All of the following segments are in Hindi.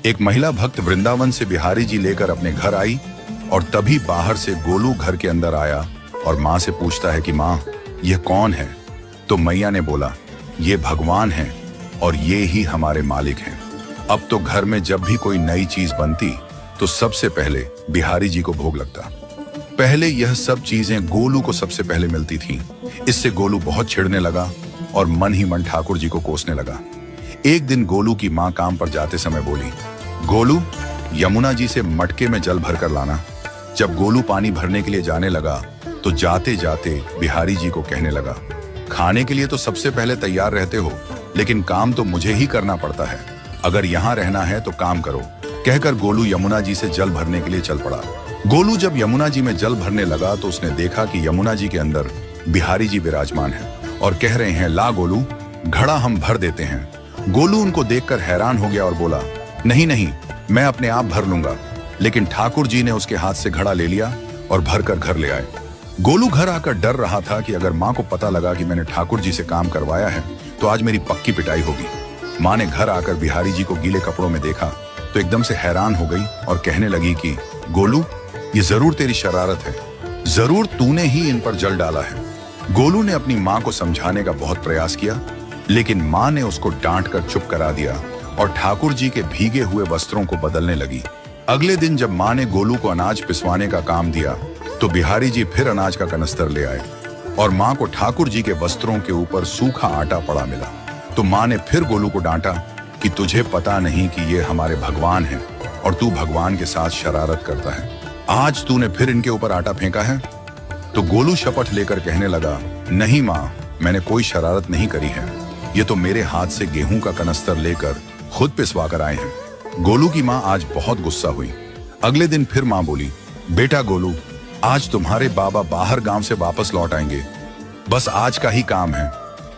एक महिला भक्त वृंदावन से बिहारी जी लेकर अपने घर आई और तभी बाहर से गोलू घर के अंदर आया और माँ से पूछता है कि माँ, यह कौन है? तो मैया ने बोला, ये भगवान हैं और ये ही हमारे मालिक हैं। अब तो घर में जब भी कोई नई चीज बनती तो सबसे पहले बिहारी जी को भोग लगता। पहले यह सब चीजें गोलू को सबसे पहले मिलती थीं। इससे गोलू बहुत चिढ़ने लगा और मन ही मन ठाकुर जी को कोसने लगा। एक दिन गोलू की माँ काम पर जाते समय बोली, गोलू, यमुना जी से मटके में जल भर कर लाना। जब गोलू पानी भरने के लिए जाने लगा तो जाते जाते बिहारी जी को कहने लगा, खाने के लिए तो सबसे पहले तैयार रहते हो, लेकिन काम तो मुझे ही करना पड़ता है। अगर यहाँ रहना है तो काम करो। कहकर गोलू यमुना जी से जल भरने के लिए चल पड़ा। गोलू जब यमुना जी में जल भरने लगा तो उसने देखा कि यमुना जी के अंदर बिहारी जी विराजमान हैं और कह रहे हैं, ला गोलू, घड़ा हम भर देते हैं। गोलू उनको देखकर हैरान हो गया और बोला, नहीं नहीं, मैं अपने आप भर लूंगा। लेकिन ठाकुर जी ने उसके हाथ से घड़ा ले लिया और भरकर घर ले आए। गोलू घर आकर डर रहा था कि अगर माँ को पता लगा कि मैंने ठाकुर जी से काम करवाया है तो आज मेरी पक्की पिटाई होगी। माँ ने घर आकर बिहारी जी को गीले कपड़ों में देखा तो एकदम से हैरान हो गई और कहने लगी कि गोलू, ये जरूर तेरी शरारत है, जरूर तूने ही इन पर जल डाला है। गोलू ने अपनी माँ को समझाने का बहुत प्रयास किया, लेकिन माँ ने उसको डांट कर चुप करा दिया और ठाकुर जी के भीगे हुए वस्त्रों को बदलने लगी। अगले दिन जब माँ ने गोलू को अनाज पिसवाने का काम दिया तो बिहारी जी फिर अनाज का कनस्तर ले आए और माँ को ठाकुर जी के वस्त्रों के ऊपर सूखा आटा पड़ा मिला। तो माँ ने फिर गोलू को डांटा कि तुझे पता नहीं कि ये हमारे भगवान हैं और तू भगवान के साथ शरारत करता है। आज तूने फिर इनके ऊपर आटा फेंका है। तो गोलू शपथ लेकर कहने लगा, नहीं माँ, मैंने कोई शरारत नहीं करी है। ये तो मेरे हाथ से गेहूं का कनस्तर लेकर खुद पिसवा कर आए हैं। गोलू की माँ आज बहुत गुस्सा हुई। अगले दिन फिर माँ बोली, बेटा गोलू, आज तुम्हारे बाबा बाहर गांव से वापस लौट आएंगे। बस आज का ही काम है,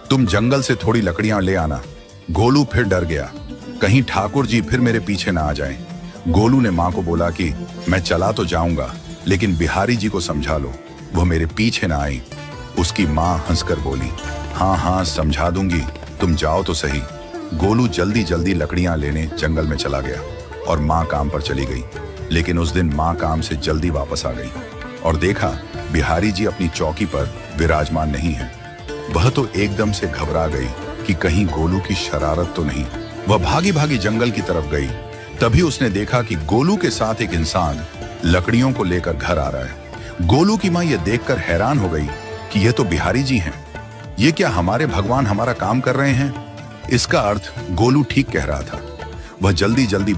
तुम जंगल से थोड़ी लकड़ियां ले आना। गोलू फिर डर गया, कहीं ठाकुर जी फिर मेरे पीछे ना आ जाएं। गोलू ने माँ को बोला कि मैं चला तो जाऊंगा, लेकिन बिहारी जी को समझा लो, वो मेरे पीछे ना आई। उसकी माँ हंसकर बोली, हाँ हाँ, समझा दूंगी, तुम जाओ तो सही। गोलू जल्दी जल्दी लकड़ियां लेने जंगल में चला गया और माँ काम पर चली गई। लेकिन उस दिन माँ काम से जल्दी वापस आ गई और देखा बिहारी जी अपनी चौकी पर विराजमान नहीं है। वह तो एकदम से घबरा गई कि कहीं गोलू की शरारत तो नहीं। वह भागी भागी जंगल की तरफ गई। तभी उसने देखा कि गोलू के साथ एक इंसान लकड़ियों को लेकर घर आ रहा है। गोलू की माँ यह देखकर हैरान हो गई कि यह तो बिहारी जी हैं। ये क्या हमारे भगवान हमारा काम कर रहे हैं? इसका अर्थ गोलू ठीक कह रहा था। वह जल्दी जल्दी